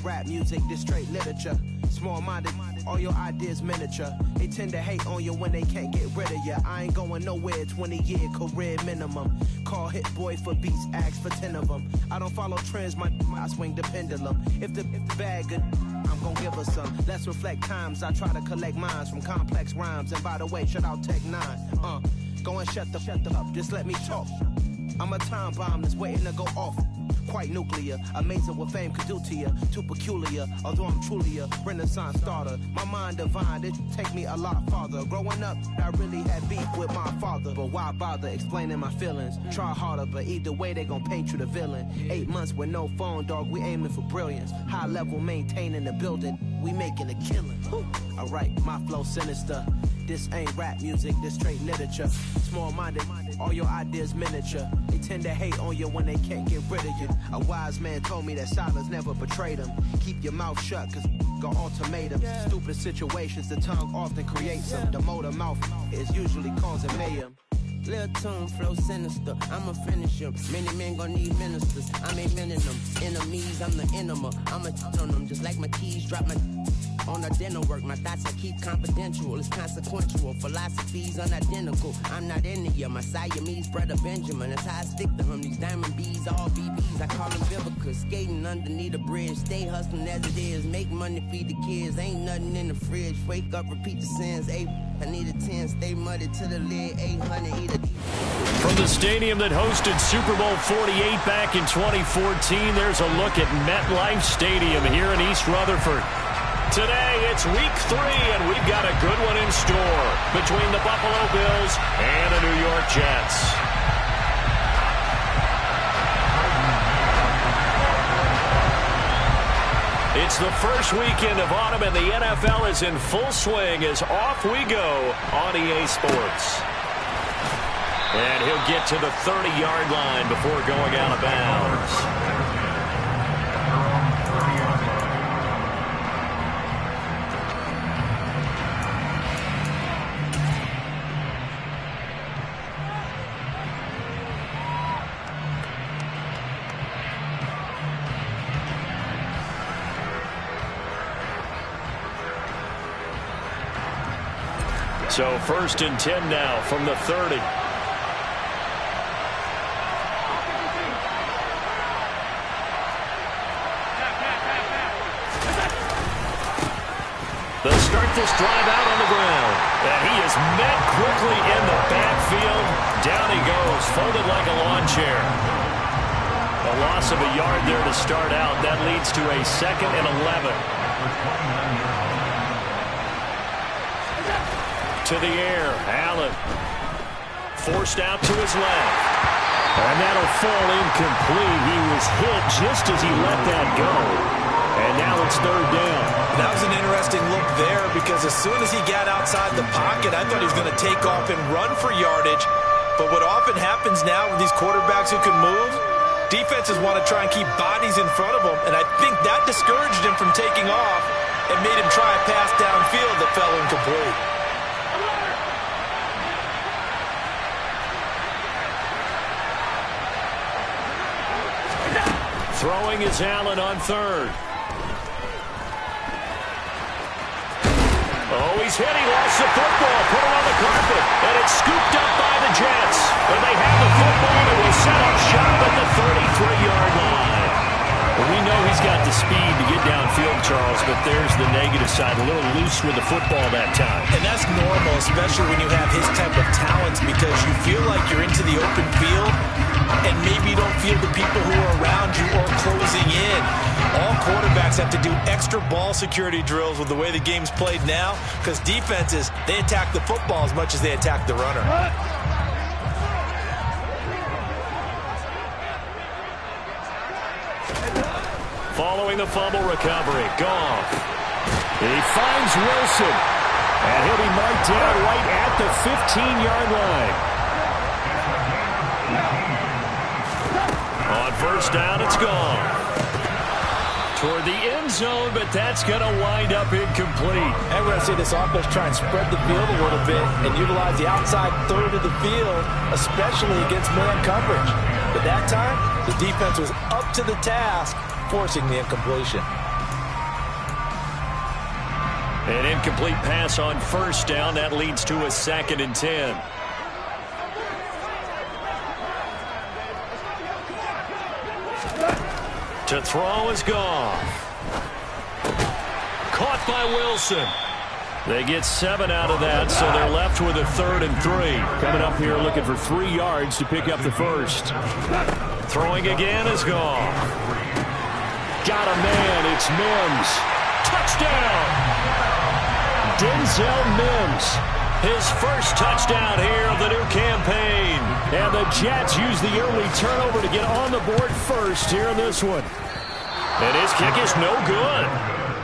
rap music, this straight literature. Small-minded, all your ideas miniature. They tend to hate on you when they can't get rid of you. I ain't going nowhere, 20-year career minimum. Call Hit Boy for beats, ask for 10 of them. I don't follow trends, I swing the pendulum. If the bag good, I'm gonna give her some. Let's reflect times, I try to collect minds from complex rhymes. And by the way, shout out Tech 9. Go and shut the up, just let me talk. I'm a time bomb that's waiting to go off. Quite nuclear, amazing what fame could do to you. Too peculiar, although I'm truly a renaissance starter. My mind divine, it take me a lot farther. Growing up, I really had beef with my father. But why bother explaining my feelings? Try harder, but either way they gon' paint you the villain. 8 months with no phone, dog, we aiming for brilliance. High level maintaining the building, we making a killing. Alright, my flow sinister. This ain't rap music, this straight literature. Small-minded, all your ideas miniature. They tend to hate on you when they can't get rid of you. A wise man told me that silence never betrayed him. Keep your mouth shut, cause got ultimatums. Stupid situations, the tongue often creates them. The motor mouth is usually causing mayhem. Lil' tune, flow sinister, I'ma finish him. Many men gon' need ministers, I'm aiming them. Enemies, I'm the enema, I'ma on them. Just like my keys, drop my on the dinner work. My thoughts I keep confidential, it's consequential. Philosophies unidentical, I'm not in you. My Siamese brother Benjamin, that's how I stick to him. These diamond bees, all BBs, I call them Vivica. Skating underneath the bridge, stay hustling as it is. Make money, feed the kids, ain't nothing in the fridge. Wake up, repeat the sins, I need a 10, stay muddy to the lid, 800, eat a... From the stadium that hosted Super Bowl 48 back in 2014, there's a look at MetLife Stadium here in East Rutherford. Today, it's week 3, and we've got a good one in store between the Buffalo Bills and the New York Jets. It's the first weekend of autumn, and the NFL is in full swing as off we go on EA Sports. And he'll get to the 30-yard line before going out of bounds. So 1st and 10 now from the 30. They'll start this drive out on the ground. And he is met quickly in the backfield. Down he goes, folded like a lawn chair. A loss of a yard there to start out. That leads to a 2nd and 11. To the air, Allen forced out to his left, and that'll fall incomplete. He was hit just as he let that go, and now it's 3rd down. That was an interesting look there, because as soon as he got outside the pocket, I thought he was going to take off and run for yardage. But what often happens now with these quarterbacks who can move, defenses want to try and keep bodies in front of them, and I think that discouraged him from taking off and made him try a pass downfield that fell incomplete. Throwing is Allen on 3rd. Oh, he's hit. He lost the football. Put it on the carpet. And it's scooped up by the Jets. And they have the football and will set up shop at the 33-yard line. Well, we know he's got the speed to get downfield, Charles, but there's the negative side. A little loose with the football that time. And that's normal, especially when you have his type of talents, because you feel like you're into the open field and maybe you don't feel the people who are around you or closing in. All quarterbacks have to do extra ball security drills with the way the game's played now, because defenses, they attack the football as much as they attack the runner. Following the fumble recovery, Goff. He finds Wilson, and he'll be marked down right at the 15-yard line. On 1st down, it's gone. Toward the end zone, but that's going to wind up incomplete. I'm going to see this offense try and spread the field a little bit and utilize the outside 3rd of the field, especially against man coverage. But that time, the defense was up to the task, forcing the incompletion. An incomplete pass on first down. That leads to a 2nd and 10. To throw is Goff. Caught by Wilson. They get 7 out of that, so they're left with a 3rd and 3. Coming up here looking for 3 yards to pick up the first. Throwing again is Goff. Got a man. It's Mims. Touchdown. Denzel Mims. His first touchdown here of the new campaign. And the Jets use the early turnover to get on the board first here in this one. And his kick is no good.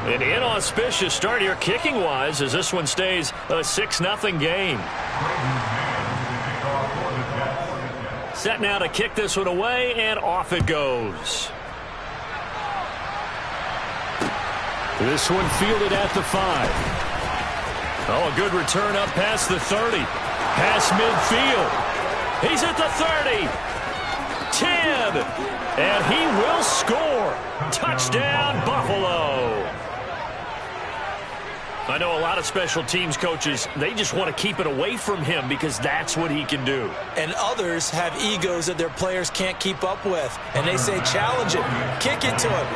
An inauspicious start here kicking-wise as this one stays a 6-0 game. Set now to kick this one away, and off it goes. This one fielded at the 5. Oh, a good return up past the 30. Past midfield. He's at the 30. 10. And he will score. Touchdown, Buffalo. I know a lot of special teams coaches, they just want to keep it away from him because that's what he can do. And others have egos that their players can't keep up with. And they say, challenge him, kick it to him.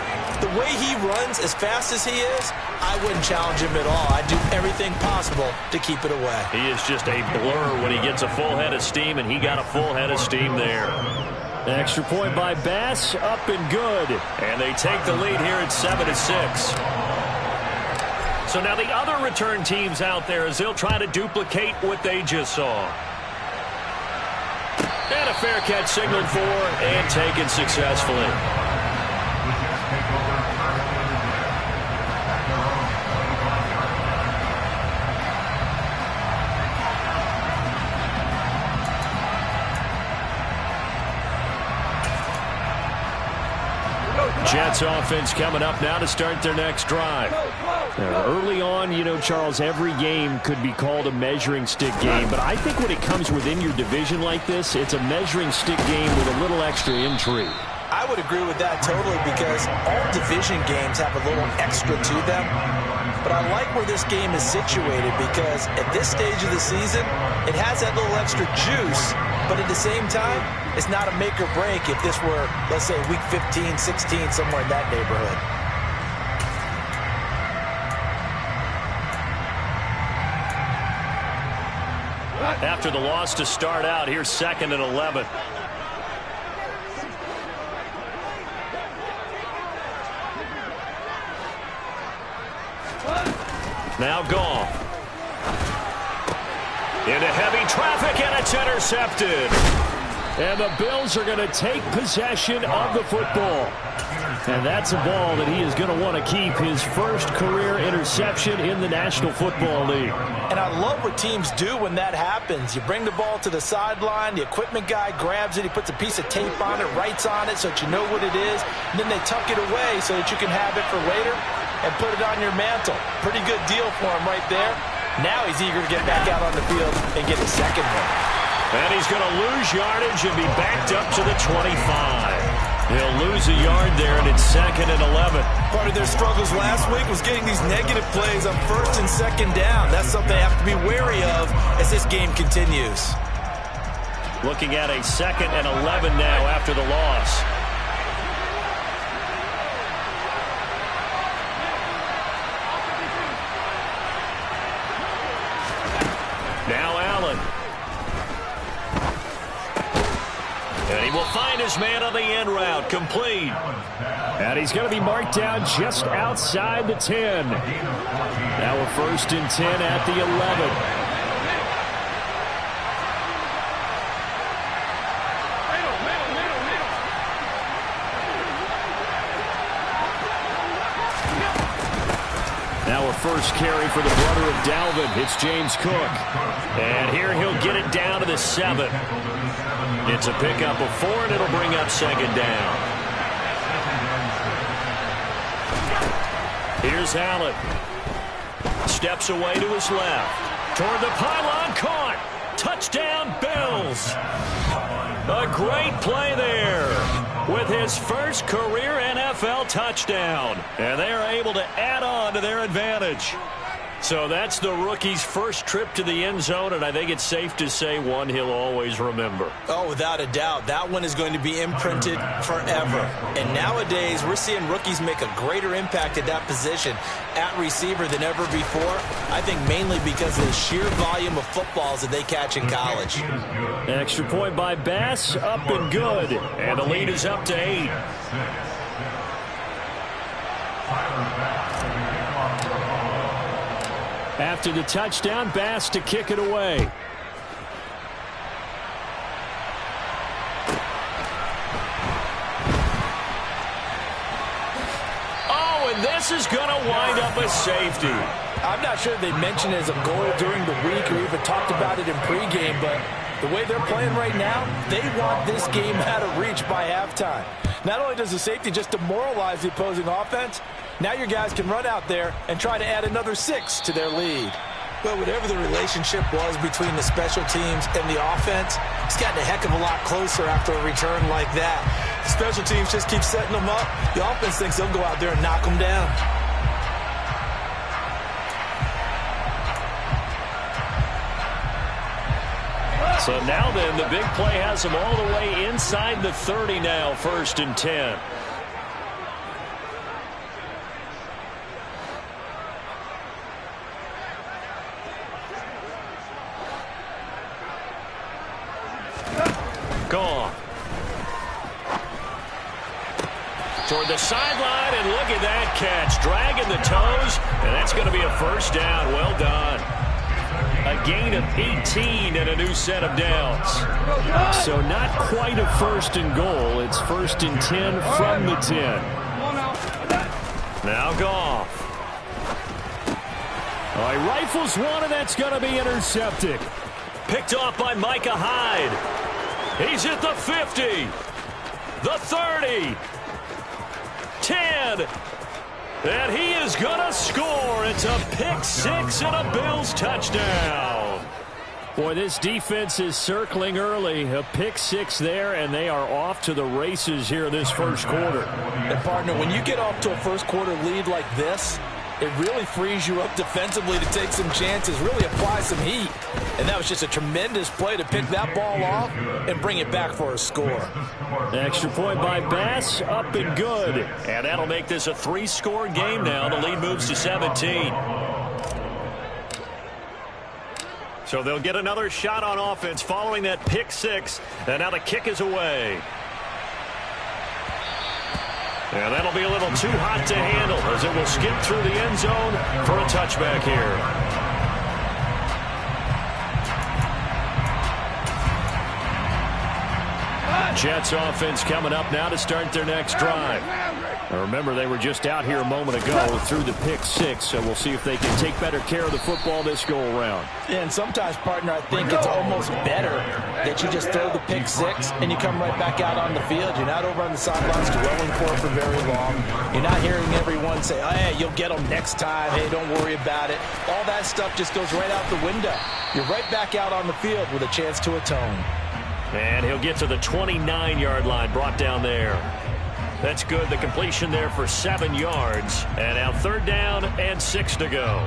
The way he runs as fast as he is, I wouldn't challenge him at all. I'd do everything possible to keep it away. He is just a blur when he gets a full head of steam, and he got a full head of steam there. Extra point by Bass, up and good. And they take the lead here at 7-6. So now the other return teams out there as they'll try to duplicate what they just saw. And a fair catch signaled for and taken successfully. Jets offense coming up now to start their next drive. Early on, you know, Charles, every game could be called a measuring stick game, but I think when it comes within your division like this, it's a measuring stick game with a little extra intrigue. I would agree with that totally because all division games have a little extra to them. But I like where this game is situated because at this stage of the season, it has that little extra juice, but at the same time, it's not a make or break if this were, let's say, week 15, 16, somewhere in that neighborhood. After the loss to start out, here's 2nd and 11. Now Goff. Into heavy traffic, and it's intercepted. And the Bills are going to take possession of the football. And that's a ball that he is going to want to keep, his first career interception in the National Football League. And I love what teams do when that happens. You bring the ball to the sideline, the equipment guy grabs it, he puts a piece of tape on it, writes on it so that you know what it is, and then they tuck it away so that you can have it for later and put it on your mantle. Pretty good deal for him right there. Now he's eager to get back out on the field and get his second one. And he's going to lose yardage and be backed up to the 25. He'll lose a yard there, and it's 2nd and 11. Part of their struggles last week was getting these negative plays on 1st and 2nd down. That's something they have to be wary of as this game continues. Looking at a 2nd and 11 now after the loss. Now Allen. And he will find his man on the end route, complete. And he's going to be marked down just outside the 10. Now a 1st and 10 at the 11. Now a first carry for the brother of Dalvin. It's James Cook. And here he'll get it down to the 7. It's a pickup of 4, and it'll bring up 2nd down. Here's Allen. Steps away to his left. Toward the pylon, caught. Touchdown, Bills. A great play there with his first career NFL touchdown. And they are able to add on to their advantage. So that's the rookie's first trip to the end zone, and I think it's safe to say one he'll always remember. Oh, without a doubt. That one is going to be imprinted forever. And nowadays, we're seeing rookies make a greater impact at that position at receiver than ever before. I think mainly because of the sheer volume of footballs that they catch in college. Extra point by Bass, up and good. And the lead is up to 8. After the touchdown, Bass to kick it away. Oh, and this is going to wind up a safety. I'm not sure they mentioned it as a goal during the week or even talked about it in pregame, but the way they're playing right now, they want this game out of reach by halftime. Not only does the safety just demoralize the opposing offense, now your guys can run out there and try to add another 6 to their lead. But whatever the relationship was between the special teams and the offense, it's gotten a heck of a lot closer after a return like that. The special teams just keep setting them up. The offense thinks they'll go out there and knock them down. So now then, the big play has them all the way inside the 30 now, 1st and 10. Gone. Toward the sideline, and look at that catch. Dragging the toes, and that's going to be a first down. Well done. A gain of 18 and a new set of downs. So not quite a 1st and goal. It's 1st and 10 from the 10. Now Goff. Oh, he rifles one, and that's going to be intercepted. Picked off by Micah Hyde. He's at the 50, the 30, 10, and he is going to score. It's a pick 6 and a Bills touchdown. Boy, this defense is circling early. A pick 6 there, and they are off to the races here this first quarter. And, partner, when you get off to a first-quarter lead like this, it really frees you up defensively to take some chances, really apply some heat. And that was just a tremendous play to pick that ball off and bring it back for a score. Extra point by Bass, up and good. And that'll make this a 3-score game now. The lead moves to 17. So they'll get another shot on offense following that pick 6. And now the kick is away. And that'll be a little too hot to handle as it will skip through the end zone for a touchback here. Jets offense coming up now to start their next drive. Now remember, they were just out here a moment ago through the pick 6, so we'll see if they can take better care of the football this go-around. And sometimes, partner, I think it's almost better that you just throw the pick 6 and you come right back out on the field. You're not over on the sidelines dwelling for it for very long. You're not hearing everyone say, oh, hey, you'll get them next time. Hey, don't worry about it. All that stuff just goes right out the window. You're right back out on the field with a chance to atone. And he'll get to the 29-yard line, brought down there. That's good. The completion there for 7 yards. And now 3rd down and 6 to go.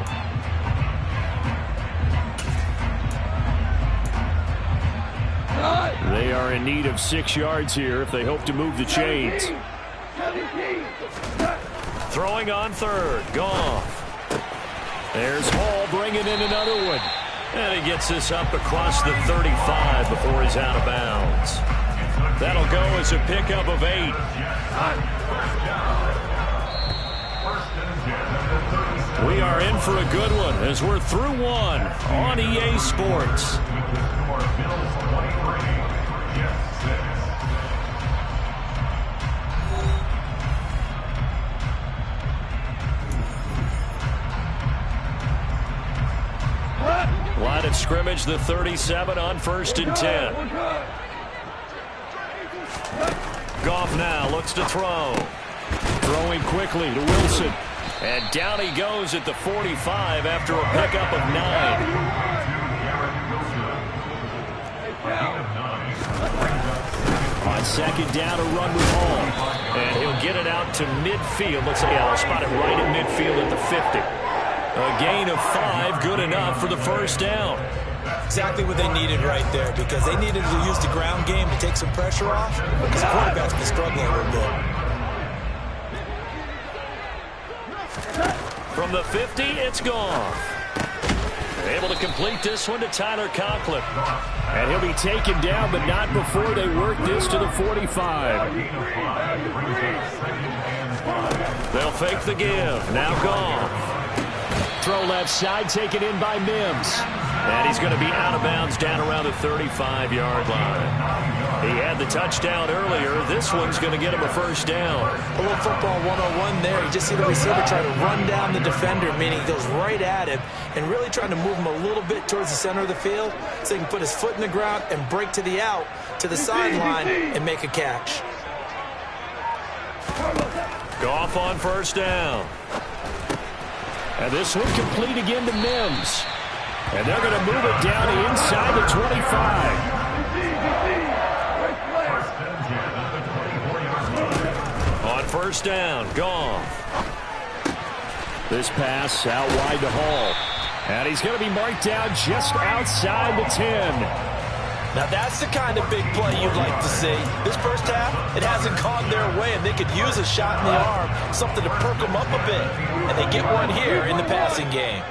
They are in need of 6 yards here if they hope to move the chains. Throwing on 3rd. Goff. There's Hall bringing in another one. And he gets this up across the 35 before he's out of bounds. That'll go as a pickup of 8. We are in for a good one as we're through one on EA Sports. Line of scrimmage, the 37 on 1st and 10. Goff now looks to throw. Throwing quickly to Wilson. And down he goes at the 45 after a pickup of 9. On 2nd down, a run with Hall. And he'll get it out to midfield. Let's say, they'll spot it right in midfield at the 50. A gain of 5, good enough for the first down. Exactly what they needed right there, because they needed to use the ground game to take some pressure off, because the quarterback's been struggling a little bit. From the 50, it's gone. Able to complete this one to Tyler Conklin. And he'll be taken down, but not before they work this to the 45. They'll fake the give. Now gone. Throw left side, taken in by Mims. And he's going to be out of bounds down around the 35-yard line. He had the touchdown earlier. This one's going to get him a first down. A little football 101 there. You just see the receiver try to run down the defender, meaning he goes right at him and really trying to move him a little bit towards the center of the field so he can put his foot in the ground and break to the out, to the sideline, and make a catch. Goff on first down. And this one complete again to Mims. And they're going to move it down inside the 25. On first down, Goff. This pass out wide to Hall. And he's going to be marked down just outside the 10. Now that's the kind of big play you'd like to see. This first half, it hasn't gone their way, and they could use a shot in the arm, something to perk them up a bit. And they get one here in the passing game.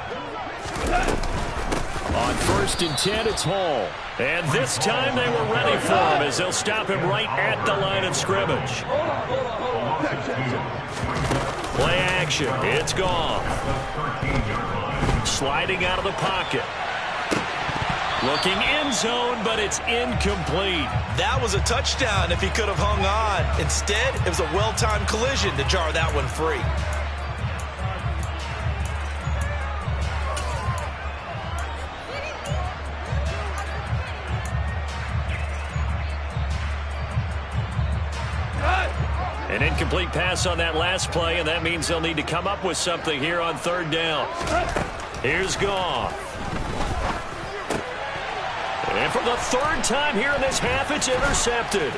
On first and 10, it's Hall. And this time they were ready for him as they'll stop him right at the line of scrimmage. Play action. It's gone. Sliding out of the pocket. Looking end zone, but it's incomplete. That was a touchdown if he could have hung on. Instead, it was a well-timed collision to jar that one free. An incomplete pass on that last play, and that means they'll need to come up with something here on third down. Here's Goff. And for the third time here in this half, it's intercepted.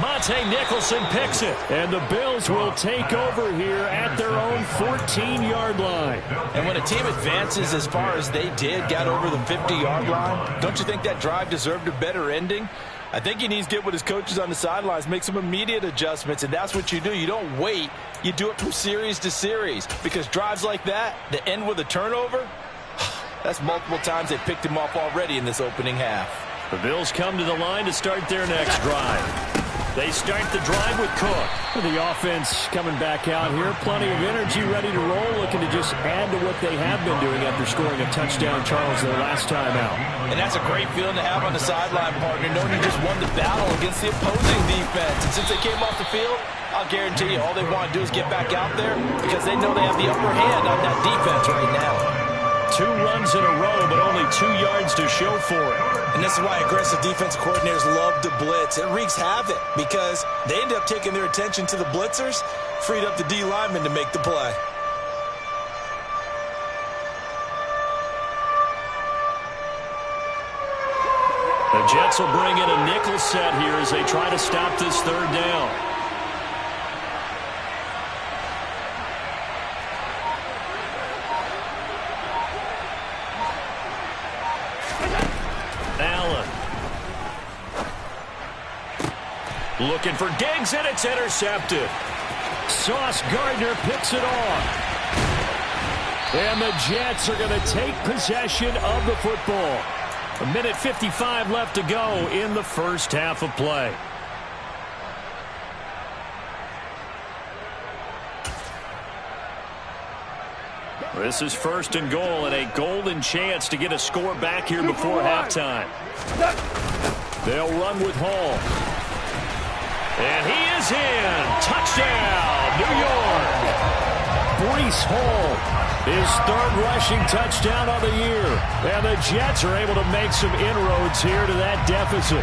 Monte Nicholson picks it. And the Bills will take over here at their own 14-yard line. And when a team advances as far as they did, got over the 50-yard line, don't you think that drive deserved a better ending? I think he needs to get with his coaches on the sidelines, make some immediate adjustments, and that's what you do. You don't wait. You do it from series to series, because drives like that end with a turnover, that's multiple times they picked him off already in this opening half. The Bills come to the line to start their next drive. They start the drive with Cook. The offense coming back out here. Plenty of energy, ready to roll, looking to just add to what they have been doing after scoring a touchdown, Charles, their last time out. And that's a great feeling to have on the sideline, partner, knowing you just won the battle against the opposing defense. And since they came off the field, I'll guarantee you all they want to do is get back out there because they know they have the upper hand on that defense right now. 2 runs in a row, but only 2 yards to show for it. And this is why aggressive defensive coordinators love to blitz. It wreaks havoc because they end up taking their attention to the blitzers, freed up the D lineman to make the play. The Jets will bring in a nickel set here as they try to stop this third down. Looking for Diggs, and it's intercepted. Sauce Gardner picks it off. And the Jets are going to take possession of the football. 1:55 left to go in the first half of play. This is first and goal, and a golden chance to get a score back here before halftime. They'll run with Hall. And he is in. Touchdown, New York. Breece Hall, his third rushing touchdown of the year. And the Jets are able to make some inroads here to that deficit.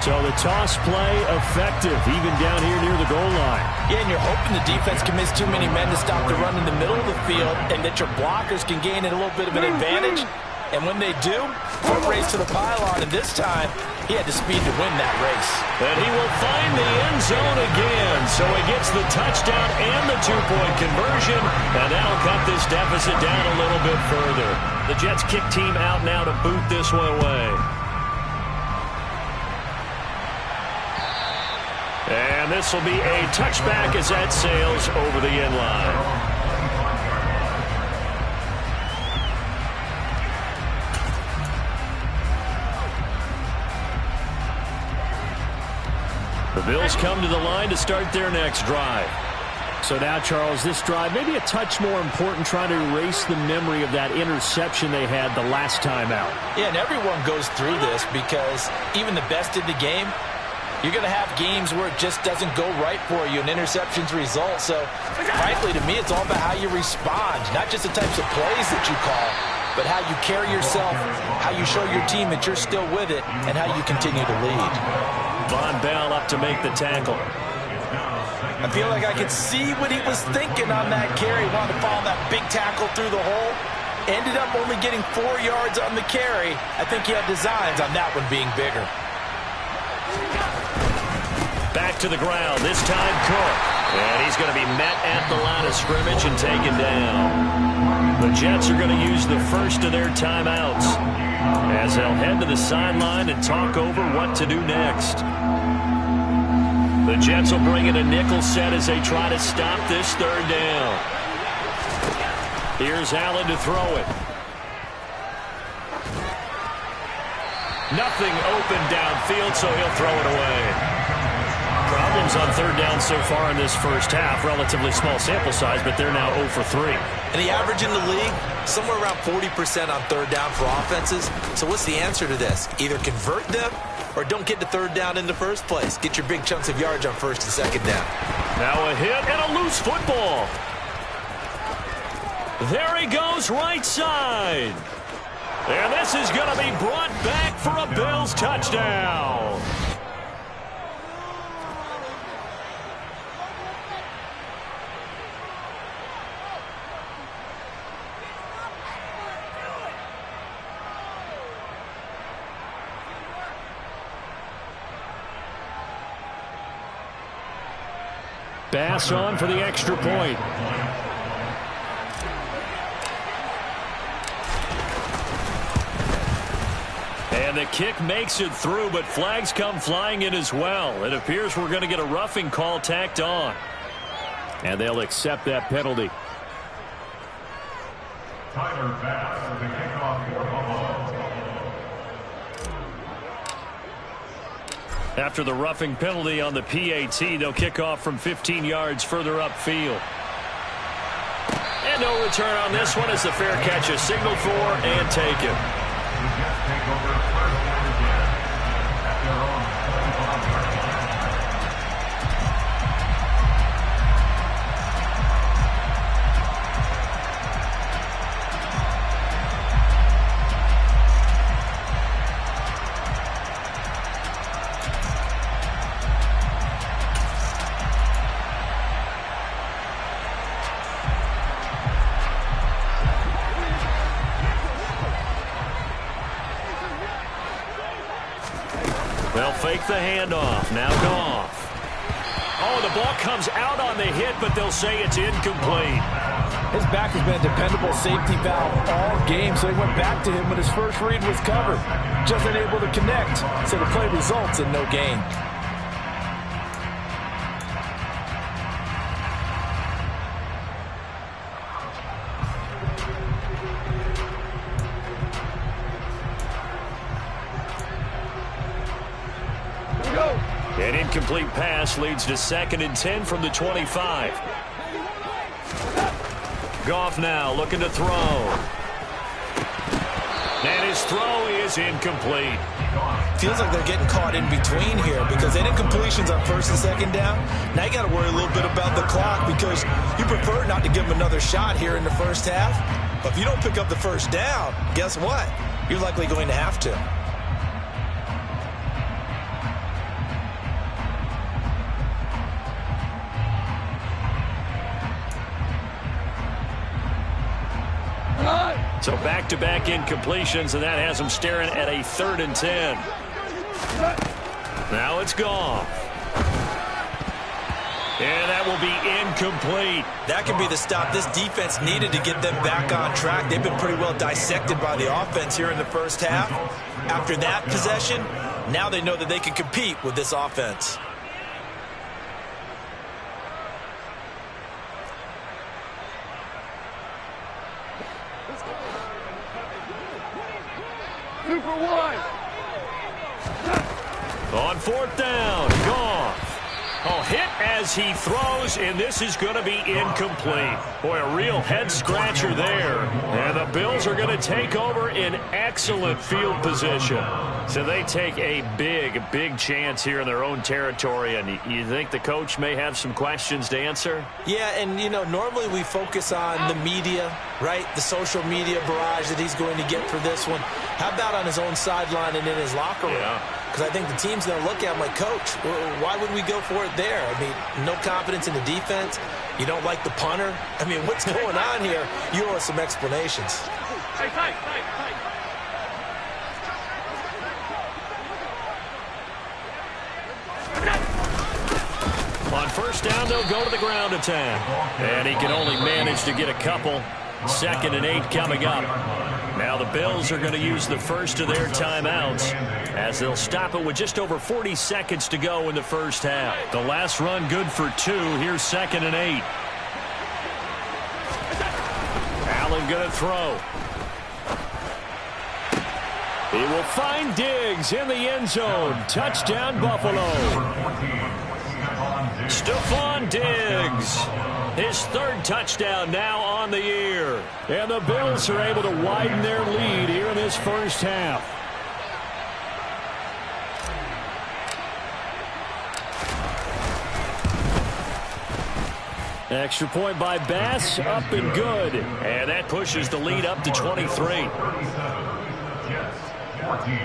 So the toss play effective, even down here near the goal line. Yeah, and you're hoping the defense can miss too many men to stop the run in the middle of the field and that your blockers can gain a little bit of an advantage. And when they do, foot race to the pylon, and this time He had the speed to win that race. And he will find the end zone again. So he gets the touchdown and the two-point conversion, and that'll cut this deficit down a little bit further. The Jets kick team out now to boot this one away. And this will be a touchback as that sails over the end line. The Bills come to the line to start their next drive. So now, Charles, this drive maybe a touch more important, trying to erase the memory of that interception they had the last time out. Yeah, and everyone goes through this because even the best in the game, you're going to have games where it just doesn't go right for you and interceptions result. So, frankly, to me, it's all about how you respond, not just the types of plays that you call, but how you carry yourself, how you show your team that you're still with it, and how you continue to lead. Von Bell up to make the tackle. I feel like I could see what he was thinking on that carry. Wanted to follow that big tackle through the hole. Ended up only getting 4 yards on the carry. I think he had designs on that one being bigger. Back to the ground, this time Cook. And he's going to be met at the line of scrimmage and taken down. The Jets are going to use the first of their timeouts as they'll head to the sideline and talk over what to do next. The Jets will bring in a nickel set as they try to stop this third down. Here's Allen to throw it. Nothing open downfield, so he'll throw it away. Problems on third down so far in this first half. Relatively small sample size, but they're now 0 for 3. And the average in the league, somewhere around 40% on third down for offenses. So what's the answer to this? Either convert them or don't get to third down in the first place. Get your big chunks of yards on first and second down. Now a hit and a loose football. There he goes right side. And this is going to be brought back for a Bills touchdown. Bass on for the extra point. And the kick makes it through, but flags come flying in as well. It appears we're going to get a roughing call tacked on. And they'll accept that penalty. Tyler Bass with the kickoff for Buffalo. After the roughing penalty on the PAT, they'll kick off from 15 yards further upfield. And no return on this one as the fair catch is signaled for and taken. Take over first down again at their own 25. They'll fake the handoff. Now Goff. Oh, the ball comes out on the hit, but they'll say it's incomplete. His back has been a dependable safety valve all game, so he went back to him when his first read was covered. Just unable to connect, so the play results in no gain. An incomplete pass leads to 2nd and 10 from the 25. Goff now looking to throw. And his throw is incomplete. Feels like they're getting caught in between here because any completions on first and second down, now you got to worry a little bit about the clock because you prefer not to give them another shot here in the first half. But if you don't pick up the first down, guess what? You're likely going to have to. So back-to-back incompletions, and that has them staring at a 3rd and 10. Now it's gone. And that will be incomplete. That could be the stop this defense needed to get them back on track. They've been pretty well dissected by the offense here in the first half. After that possession, now they know that they can compete with this offense. Super wide. On fourth down, gone. Oh, hit as he throws, and this is going to be incomplete. Boy, a real head-scratcher there. And the Bills are going to take over in excellent field position. So they take a big chance here in their own territory. And you think the coach may have some questions to answer? Yeah, and, you know, normally we focus on the media, right? The social media barrage that he's going to get for this one. How about on his own sideline and in his locker room? Yeah. Because I think the team's going to look at him like, Coach, why would we go for it there? I mean, no confidence in the defense. You don't like the punter. I mean, what's going on here? You owe us some explanations. On first down, they'll go to the ground attack. And he can only manage to get a couple. 2nd and 8 coming up. Now the Bills are going to use the first of their timeouts as they'll stop it with just over 40 seconds to go in the first half. The last run good for 2. Here's 2nd and 8. Allen going to throw. He will find Diggs in the end zone. Touchdown, Buffalo. Stephon Diggs. His 3rd touchdown now on the year. And the Bills are able to widen their lead here in this first half. Extra point by Bass, up and good. And that pushes the lead up to 23. 37. Yes, 14.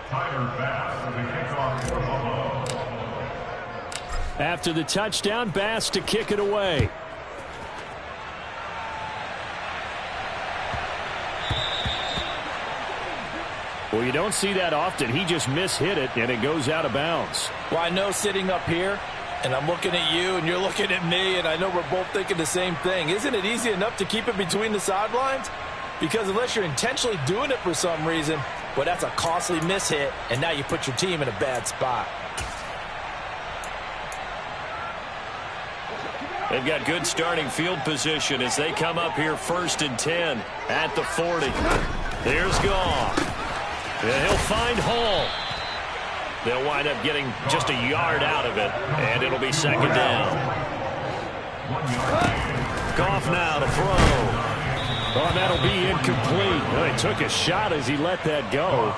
Tyler Bass, the kickoff for Buffalo. After the touchdown, Bass to kick it away. Well, you don't see that often. He just mishit it, and it goes out of bounds. Well, I know sitting up here, and I'm looking at you, and you're looking at me, and I know we're both thinking the same thing. Isn't it easy enough to keep it between the sidelines? Because unless you're intentionally doing it for some reason, well, that's a costly mishit, and now you put your team in a bad spot. They've got good starting field position as they come up here 1st and 10 at the 40. Here's Goff. And he'll find Hall. They'll wind up getting just a yard out of it, and it'll be 2nd down. Goff now to throw. Oh, that'll be incomplete. Well, he took a shot as he let that go.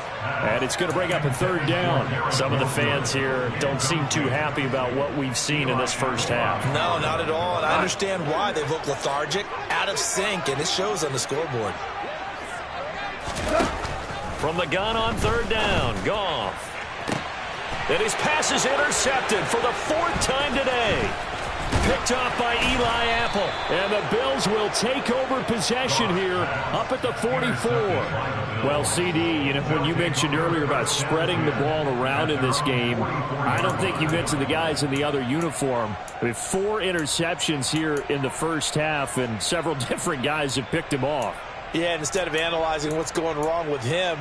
And it's going to bring up a 3rd down. Some of the fans here don't seem too happy about what we've seen in this first half. No, not at all. And I understand why. They look lethargic, out of sync, and it shows on the scoreboard. From the gun on 3rd down, Goff. And his pass is intercepted for the 4th time today. Picked off by Eli Apple. And the Bills will take over possession here up at the 44. Well, CD, you know, when you mentioned earlier about spreading the ball around in this game, I don't think you mentioned the guys in the other uniform. I mean, 4 interceptions here in the first half, and several different guys have picked him off. Yeah, and instead of analyzing what's going wrong with him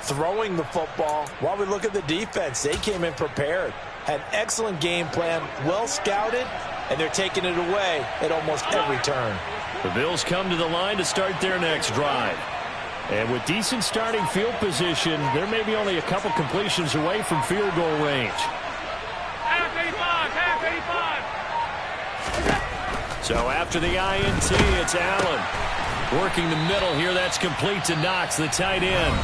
throwing the football, while we look at the defense, they came in prepared. Had an excellent game plan, well scouted, and they're taking it away at almost every turn. The Bills come to the line to start their next drive. And with decent starting field position, they're maybe only a couple completions away from field goal range. Half 85. So after the INT, it's Allen. Working the middle here, that's complete to Knox, the tight end.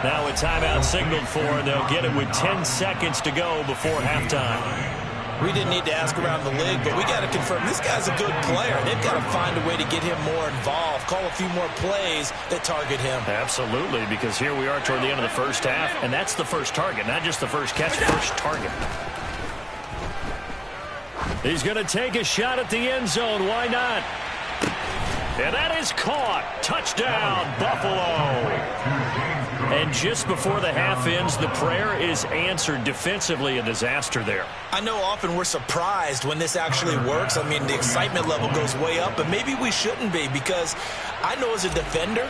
Now a timeout signaled for, and they'll get it with 10 seconds to go before halftime. We didn't need to ask around the league, but we got to confirm this guy's a good player. They've got to find a way to get him more involved, call a few more plays that target him. Absolutely, because here we are toward the end of the first half, and that's the first target, not just the first catch, first target. He's going to take a shot at the end zone. Why not? And that is caught. Touchdown, Buffalo. And just before the half ends, the prayer is answered defensively. A disaster there. I know often we're surprised when this actually works. I mean, the excitement level goes way up, but maybe we shouldn't be, because I know as a defender,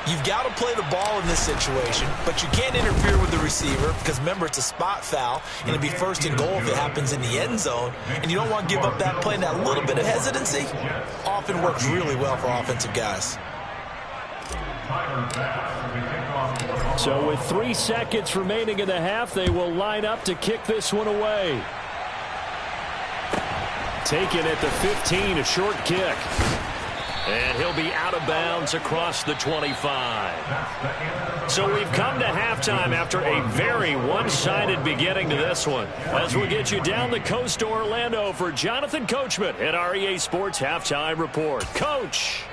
you've got to play the ball in this situation, but you can't interfere with the receiver because, remember, it's a spot foul, and it'd be first and goal if it happens in the end zone, and you don't want to give up that play. And that little bit of hesitancy often works really well for offensive guys. So with 3 seconds remaining in the half, they will line up to kick this one away. Taken at the 15, a short kick. And he'll be out of bounds across the 25. So we've come to halftime after a very one-sided beginning to this one. As we'll get you down the coast to Orlando for Jonathan Coachman at our EA Sports Halftime Report. Coach.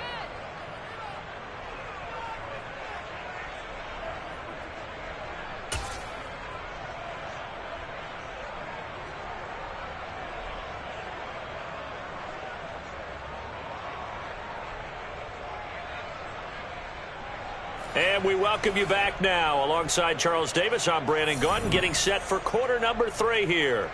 And we welcome you back now. Alongside Charles Davis, I'm Brandon Gunn, getting set for quarter number 3 here.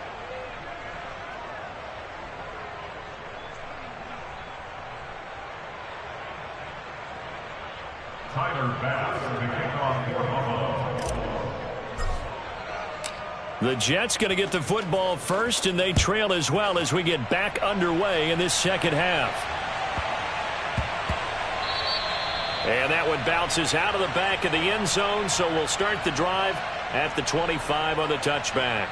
Tyler Bass, the kickoff for Buffalo. The Jets going to get the football first, and they trail as well as we get back underway in this second half. And that one bounces out of the back of the end zone, so we'll start the drive at the 25 on the touchback.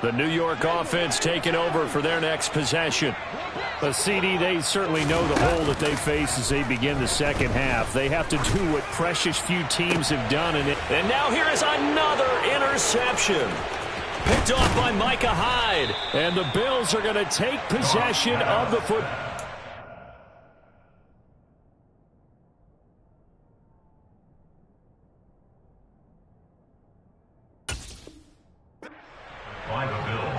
The New York offense taking over for their next possession. But CD, they certainly know the hole that they face as they begin the second half. They have to do what precious few teams have done. And now here is another interception. Picked off by Micah Hyde. And the Bills are going to take possession of the football. By the Bills.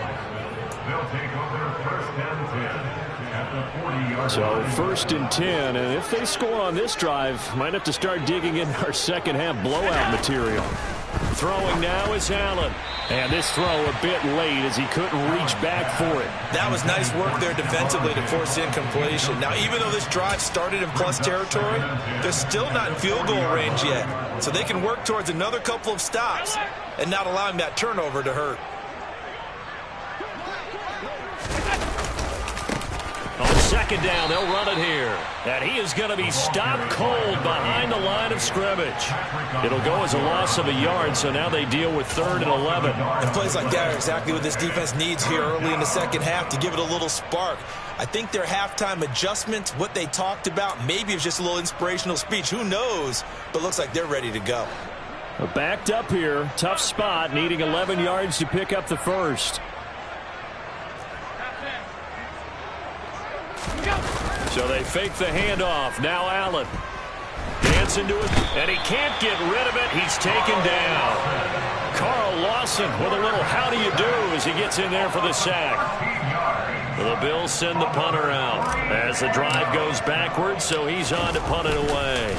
They'll take over first and 10 at the 40-yard So line. 1st and 10, and if they score on this drive, might have to start digging in our second half blowout material. Throwing now is Allen. And this throw a bit late as he couldn't reach back for it. That was nice work there defensively to force incompletion. Now, even though this drive started in plus territory, they're still not in field goal range yet. So they can work towards another couple of stops and not allowing that turnover to hurt. On second down, they'll run it here. And he is going to be stopped cold behind the line of scrimmage. It'll go as a loss of a yard, so now they deal with 3rd and 11. And plays like that are exactly what this defense needs here early in the second half to give it a little spark. I think their halftime adjustments, what they talked about, maybe it's just a little inspirational speech. Who knows? But looks like they're ready to go. Backed up here. Tough spot, needing 11 yards to pick up the first. So they fake the handoff. Now Allen. Dancing to it, and he can't get rid of it. He's taken down. Carl Lawson with a little how do you do as he gets in there for the sack. The Bills send the punter out as the drive goes backwards, so he's on to punt it away.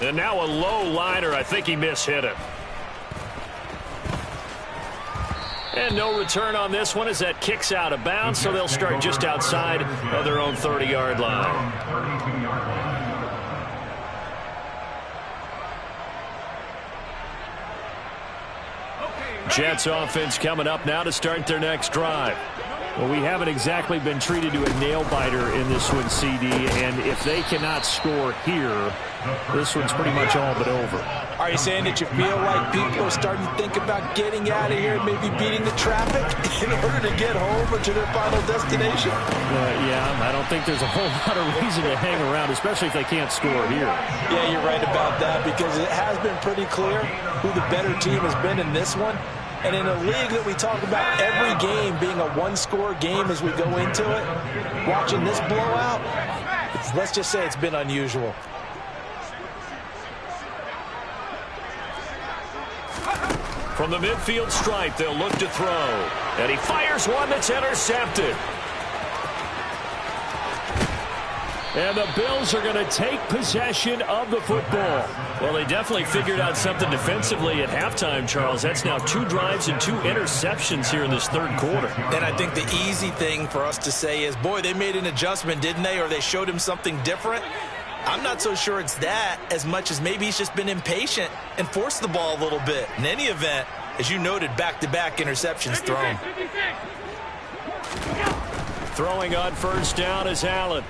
And now a low liner. I think he mishit it. And no return on this one as that kicks out of bounds, so they'll start just outside of their own 30-yard line. Jets offense coming up now to start their next drive. Well, we haven't exactly been treated to a nail-biter in this one, CD, and if they cannot score here, this one's pretty much all but over. Are you saying that you feel like people are starting to think about getting out of here, maybe beating the traffic in order to get home or to their final destination? Yeah, I don't think there's a whole lot of reason to hang around, especially if they can't score here. Yeah, you're right about that, because it has been pretty clear who the better team has been in this one. And in a league that we talk about every game being a one-score game as we go into it, watching this blowout, let's just say it's been unusual. From the midfield stripe, they'll look to throw. And he fires one that's intercepted. And the Bills are going to take possession of the football. Well, they definitely figured out something defensively at halftime, Charles. That's now 2 drives and 2 interceptions here in this third quarter. And I think the easy thing for us to say is, boy, they made an adjustment, didn't they? Or they showed him something different. I'm not so sure it's that as much as maybe he's just been impatient and forced the ball a little bit. In any event, as you noted, back-to-back interceptions thrown. Throwing on first down is Allen.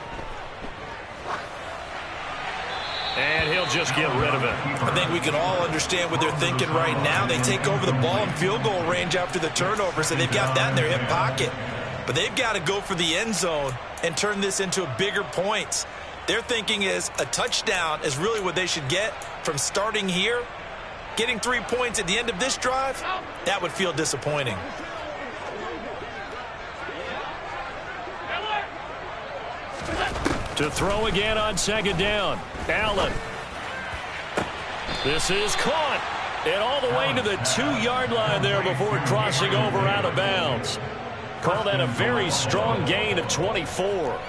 And he'll just get rid of it. I think we can all understand what they're thinking right now. They take over the ball in field goal range after the turnover, so they've got that in their hip pocket. But they've got to go for the end zone and turn this into bigger points. Their thinking is a touchdown is really what they should get from starting here. Getting 3 points at the end of this drive, that would feel disappointing. To throw again on second down. Allen. This is caught. And all the way to the 2-yard line there before crossing over out of bounds. Call that a very strong gain of 24.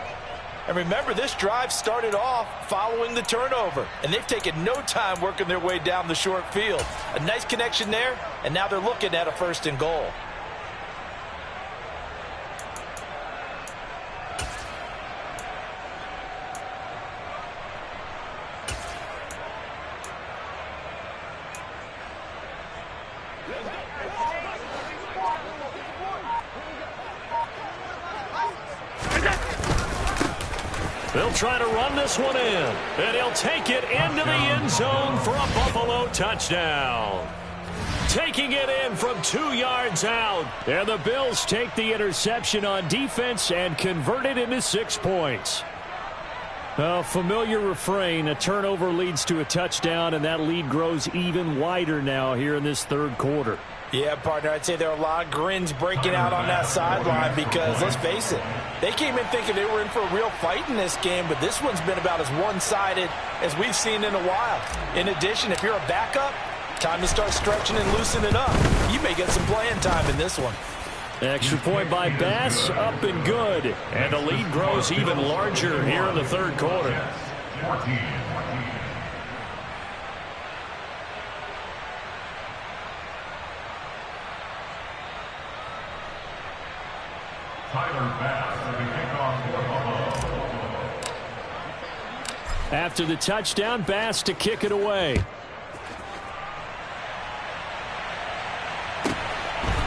And remember, this drive started off following the turnover. And they've taken no time working their way down the short field. A nice connection there, and now they're looking at a 1st and goal. They'll try to run this one in, and he'll take it into the end zone for a Buffalo touchdown. Taking it in from 2 yards out, and the Bills take the interception on defense and convert it into 6 points. A familiar refrain, a turnover leads to a touchdown, and that lead grows even wider now here in this third quarter. Yeah, partner, I'd say there are a lot of grins breaking out on that sideline because, let's face it, they came in thinking they were in for a real fight in this game, but this one's been about as one-sided as we've seen in a while. In addition, if you're a backup, time to start stretching and loosening up. You may get some playing time in this one. Extra point by Bass, up and good. And the lead grows even larger here in the third quarter. 14. Tyler Bass at the kickoff for Buffalo. After the touchdown, Bass to kick it away.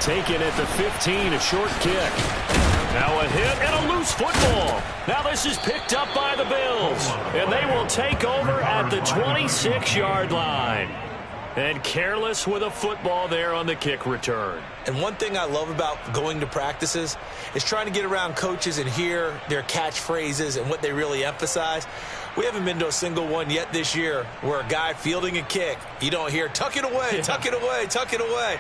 Taken at the 15, a short kick. Now a hit and a loose football. Now this is picked up by the Bills. And they will take over at the 26-yard line. And careless with a football there on the kick return. And one thing I love about going to practices is trying to get around coaches and hear their catchphrases and what they really emphasize. We haven't been to a single one yet this year where a guy fielding a kick, you don't hear, tuck it away, tuck it away, tuck it away.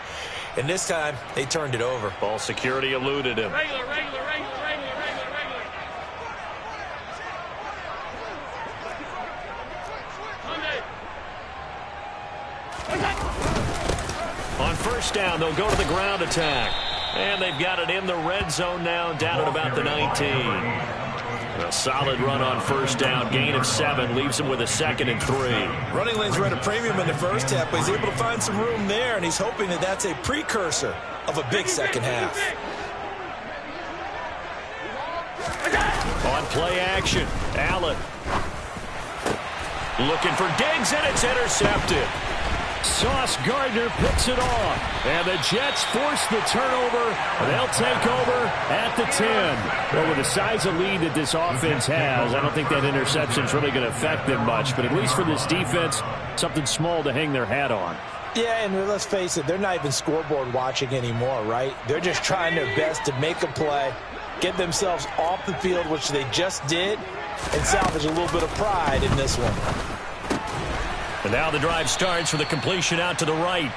And this time, they turned it over. Ball security eluded him. Regular. On first down, they'll go to the ground attack. And they've got it in the red zone now, down at about the 19. A solid run on first down, gain of 7, leaves him with a 2nd and 3. Running lanes were at a premium in the first half, but he's able to find some room there, and he's hoping that that's a precursor of a big second half. On play action, Allen. Looking for Diggs, and it's intercepted. Sauce Gardner picks it off. And the Jets force the turnover. They'll take over at the 10. Well, with the size of lead that this offense has, I don't think that interception is really going to affect them much. But at least for this defense, something small to hang their hat on. Yeah, and let's face it, they're not even scoreboard watching anymore, right? They're just trying their best to make a play, get themselves off the field, which they just did, and salvage a little bit of pride in this one. And now the drive starts for the completion out to the right.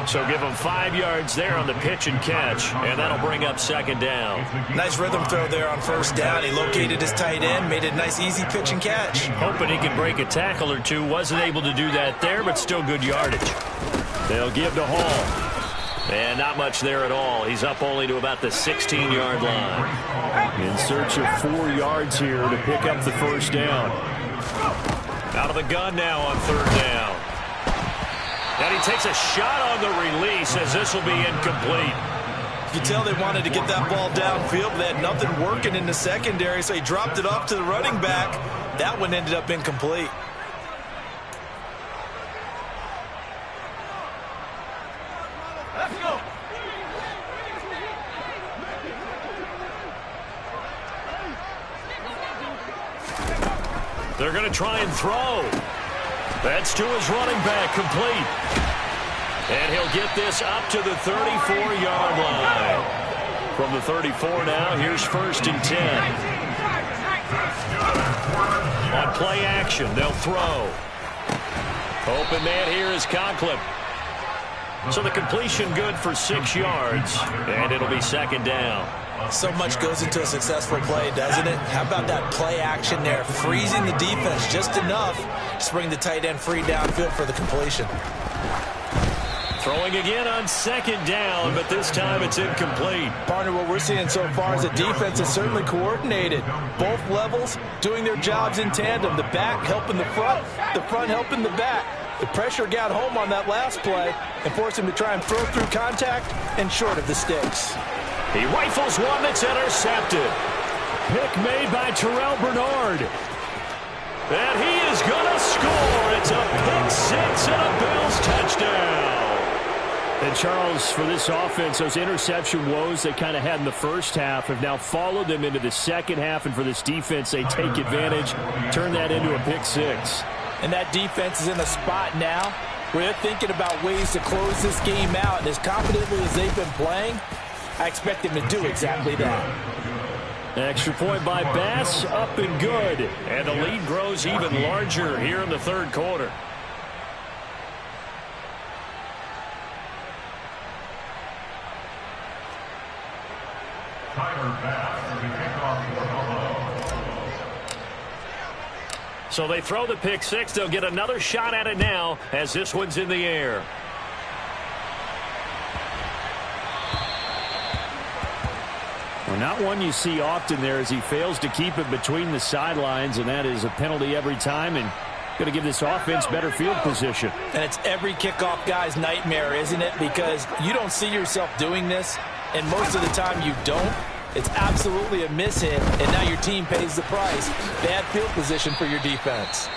So give him 5 yards there on the pitch and catch, and that'll bring up second down. Nice rhythm throw there on first down. He located his tight end, made a nice easy pitch and catch. Hoping he can break a tackle or two. Wasn't able to do that there, but still good yardage. They'll give to Hall. And not much there at all. He's up only to about the 16-yard line. In search of 4 yards here to pick up the first down. Out of the gun now on third down. And he takes a shot on the release as this will be incomplete. You can tell they wanted to get that ball downfield, but they had nothing working in the secondary, so he dropped it off to the running back. That one ended up incomplete. Let's go. They're going to try and throw. That's to his running back, complete. And he'll get this up to the 34-yard line. From the 34 now, here's 1st and 10. On play action, they'll throw. Open man here is Conklin. So the completion good for 6 yards, and it'll be 2nd down. So much goes into a successful play, doesn't it? How about that play action there, freezing the defense just enough to bring the tight end free downfield for the completion. Throwing again on 2nd down, but this time it's incomplete. Partner, what we're seeing so far is the defense is certainly coordinated. Both levels doing their jobs in tandem. The back helping the front helping the back. The pressure got home on that last play and forced him to try and throw through contact and short of the sticks. He rifles one that's intercepted. Pick made by Terrell Bernard. And he is going to score. It's a pick 6 and a Bills touchdown. And Charles, for this offense, those interception woes they kind of had in the first half have now followed them into the second half. And for this defense, they take advantage, turn that into a pick 6. And that defense is in a spot now where they're thinking about ways to close this game out. And as confidently as they've been playing, I expect them to do exactly that. Extra point by Bass, up and good. And the lead grows even larger here in the 3rd quarter. Tyler Bass, the kickoff for Buffalo. So they throw the pick 6. They'll get another shot at it now as this one's in the air. Well, not one you see often there as he fails to keep it between the sidelines, and that is a penalty every time and going to give this offense better field position. And it's every kickoff guy's nightmare, isn't it? Because you don't see yourself doing this, and most of the time you don't. It's absolutely a mishit, and now your team pays the price. Bad field position for your defense.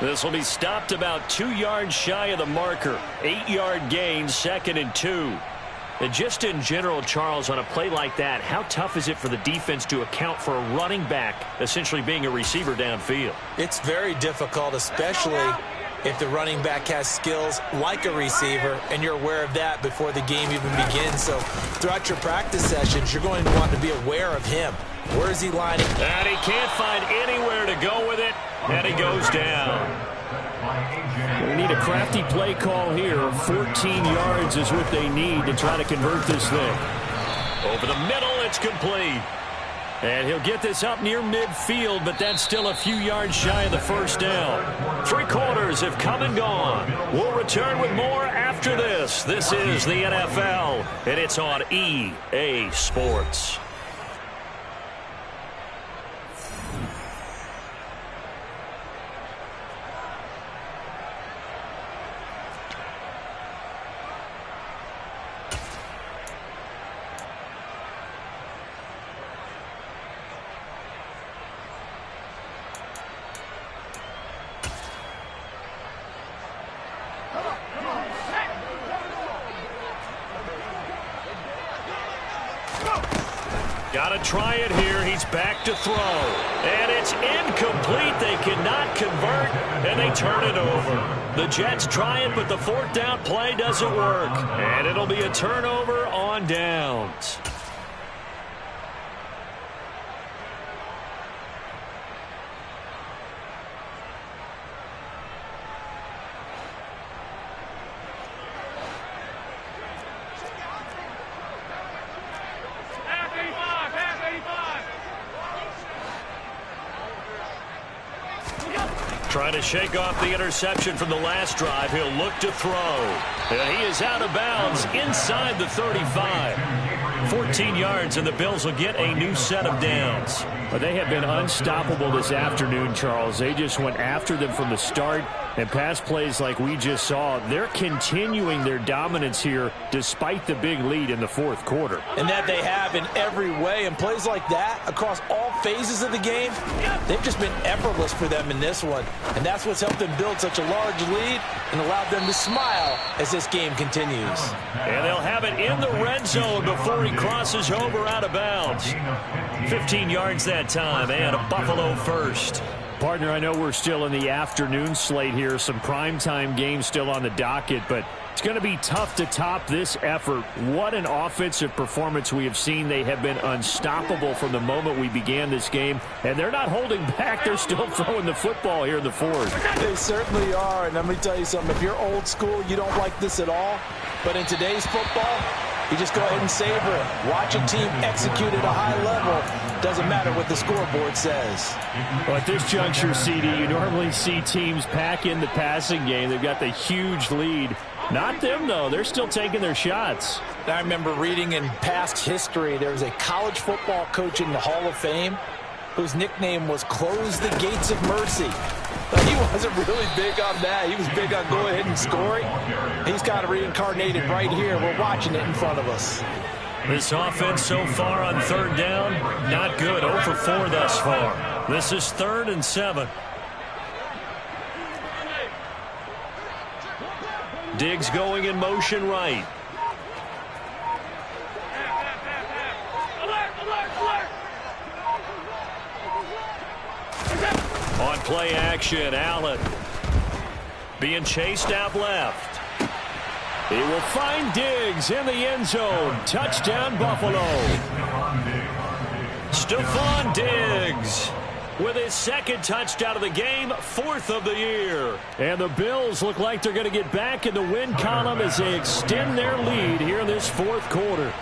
This will be stopped about 2 yards shy of the marker. 8-yard gain, 2nd and 2. And just in general, Charles, on a play like that, how tough is it for the defense to account for a running back essentially being a receiver downfield? It's very difficult, especially if the running back has skills like a receiver, and you're aware of that before the game even begins. So throughout your practice sessions, you're going to want to be aware of him. Where is he lining? And he can't find anywhere to go with it, and he goes down. They need a crafty play call here. 14 yards is what they need to try to convert this thing. Over the middle, it's complete. And he'll get this up near midfield, but that's still a few yards shy of the first down. 3 quarters have come and gone. We'll return with more after this. This is the NFL, and it's on EA Sports. Got to try it here. He's back to throw. And it's incomplete. They cannot convert, and they turn it over. The Jets try it, but the 4th down play doesn't work. And it'll be a turnover on downs. Trying to shake off the interception from the last drive. He'll look to throw. And he is out of bounds inside the 35. 14 yards, and the Bills will get a new set of downs. Well, they have been unstoppable this afternoon, Charles. They just went after them from the start, and pass plays like we just saw, they're continuing their dominance here despite the big lead in the fourth quarter. And that they have in every way, and plays like that across all phases of the game, they've just been effortless for them in this one. And that's what's helped them build such a large lead and allowed them to smile as this game continues. And they'll have it in the red zone before he crosses over out of bounds. 15 yards that time, and a Buffalo first. Partner, I know we're still in the afternoon slate here. Some primetime games still on the docket, but it's going to be tough to top this effort. What an offensive performance we have seen. They have been unstoppable from the moment we began this game, and they're not holding back. They're still throwing the football here in the fourth. They certainly are, and let me tell you something. If you're old school, you don't like this at all. But in today's football, you just go ahead and savor it. Watch a team execute at a high level. Doesn't matter what the scoreboard says. Well, at this juncture, CD, you normally see teams pack in the passing game. They've got the huge lead. Not them, though. They're still taking their shots. I remember reading in past history, there was a college football coach in the Hall of Fame whose nickname was Close the Gates of Mercy. But he wasn't really big on that. He was big on go ahead and scoring. He's kind of reincarnated right here. We're watching it in front of us. This offense so far on third down, not good. 0 for 4 thus far. This is 3rd and 7. Diggs going in motion right. On play action, Allen being chased out left. He will find Diggs in the end zone. Touchdown, Buffalo. Stephon Diggs with his 2nd touchdown of the game, 4th of the year. And the Bills look like they're going to get back in the win column as they extend their lead here in this 4th quarter.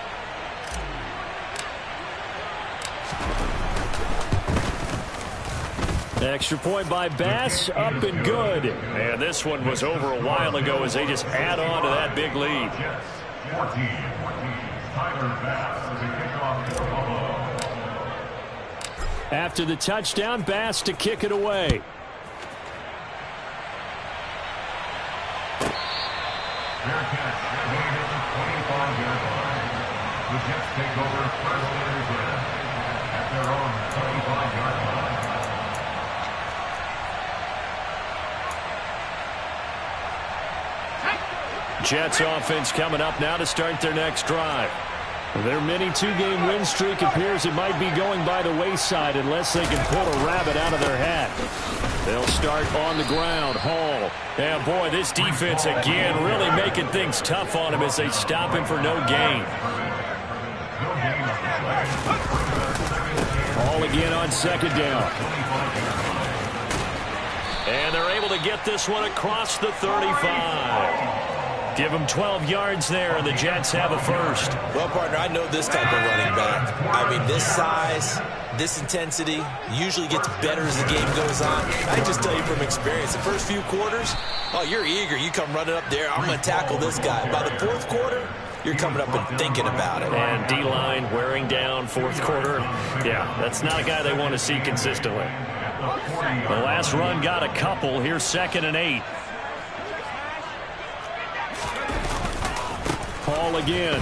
Extra point by Bass, up and good. And this one was over a while ago as they just add on to that big lead. After the touchdown, Bass to kick it away. Fair catch. The 25-yard line. The Jets take over first and 10 at their own 25-yard line. Jets offense coming up now to start their next drive. Their mini 2-game win streak appears it might be going by the wayside unless they can pull a rabbit out of their hat. They'll start on the ground. Hall. And boy, this defense again really making things tough on him as they stop him for no gain. Hall again on 2nd down. And they're able to get this one across the 35. Give them 12 yards there, and the Jets have a first. Well, partner, I know this type of running back. I mean, this size, this intensity usually gets better as the game goes on. I just tell you from experience, the first few quarters, oh, you're eager. You come running up there, I'm going to tackle this guy. By the 4th quarter, you're coming up and thinking about it. And D-line wearing down 4th quarter. Yeah, that's not a guy they want to see consistently. The last run got a couple. Here's 2nd and 8. Hall again.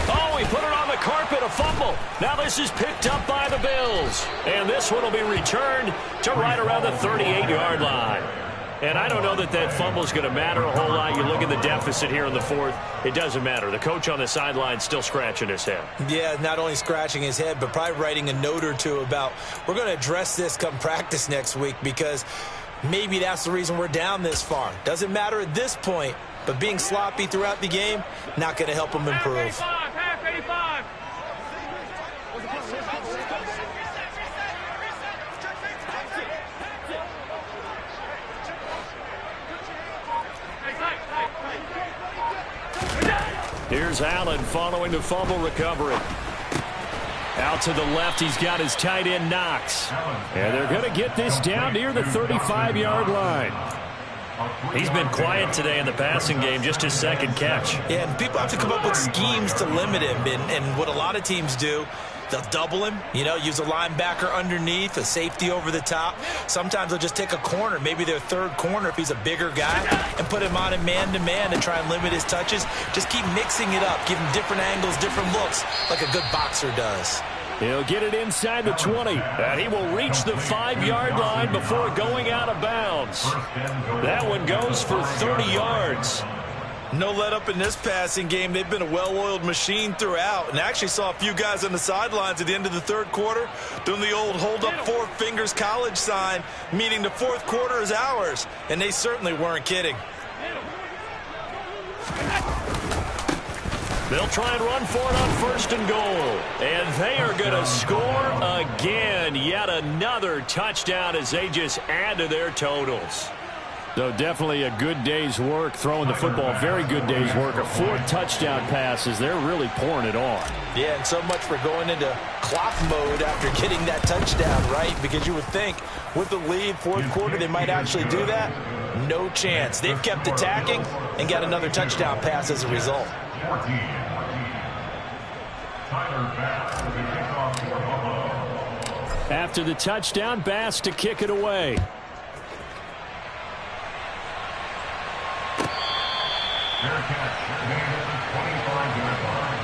Oh, he put it on the carpet, a fumble. Now this is picked up by the Bills. And this one will be returned to right around the 38-yard line. And I don't know that that fumble is going to matter a whole lot. You look at the deficit here in the 4th. It doesn't matter. The coach on the sideline still scratching his head. Yeah, not only scratching his head, but probably writing a note or two about we're going to address this come practice next week because maybe that's the reason we're down this far. Doesn't matter at this point, but being sloppy throughout the game, not going to help him improve. Here's Allen following the fumble recovery. Out to the left, he's got his tight end, Knox. And they're going to get this down near the 35-yard line. He's been quiet today in the passing game, just his second catch. Yeah, and people have to come up with schemes to limit him. And what a lot of teams do, they'll double him, use a linebacker underneath, a safety over the top. Sometimes they'll just take a corner, maybe their third corner if he's a bigger guy, and put him on a man-to-man and try and limit his touches. Just keep mixing it up, give him different angles, different looks, like a good boxer does. He'll get it inside the 20, and he will reach the 5-yard line before going out of bounds. That one goes for 30 yards. No let up in this passing game. They've been a well-oiled machine throughout, and actually saw a few guys on the sidelines at the end of the third quarter doing the old hold up 4 fingers college sign, meaning the fourth quarter is ours, and they certainly weren't kidding. They'll try and run for it on first and goal. And they are going to score again. Yet another touchdown as they just add to their totals. So definitely a good day's work throwing the football. Very good day's work. A 4th touchdown pass as they're really pouring it on. Yeah, and so much for going into clock mode after getting that touchdown, right? Because you would think with the lead, fourth quarter, they might actually do that. No chance. They've kept attacking and got another touchdown pass as a result. After the touchdown, Bass to kick it away. Fair catch, made at the 25-yard line.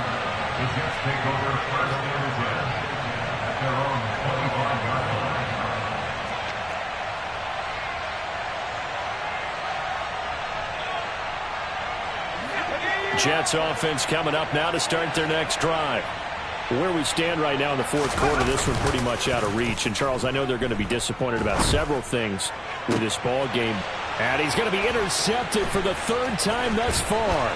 The Jets take over first and 10 at their own 25-yard line. Jets offense coming up now to start their next drive. Where we stand right now in the fourth quarter, this one pretty much out of reach. And, Charles, I know they're going to be disappointed about several things with this ball game. And he's going to be intercepted for the 3rd time thus far.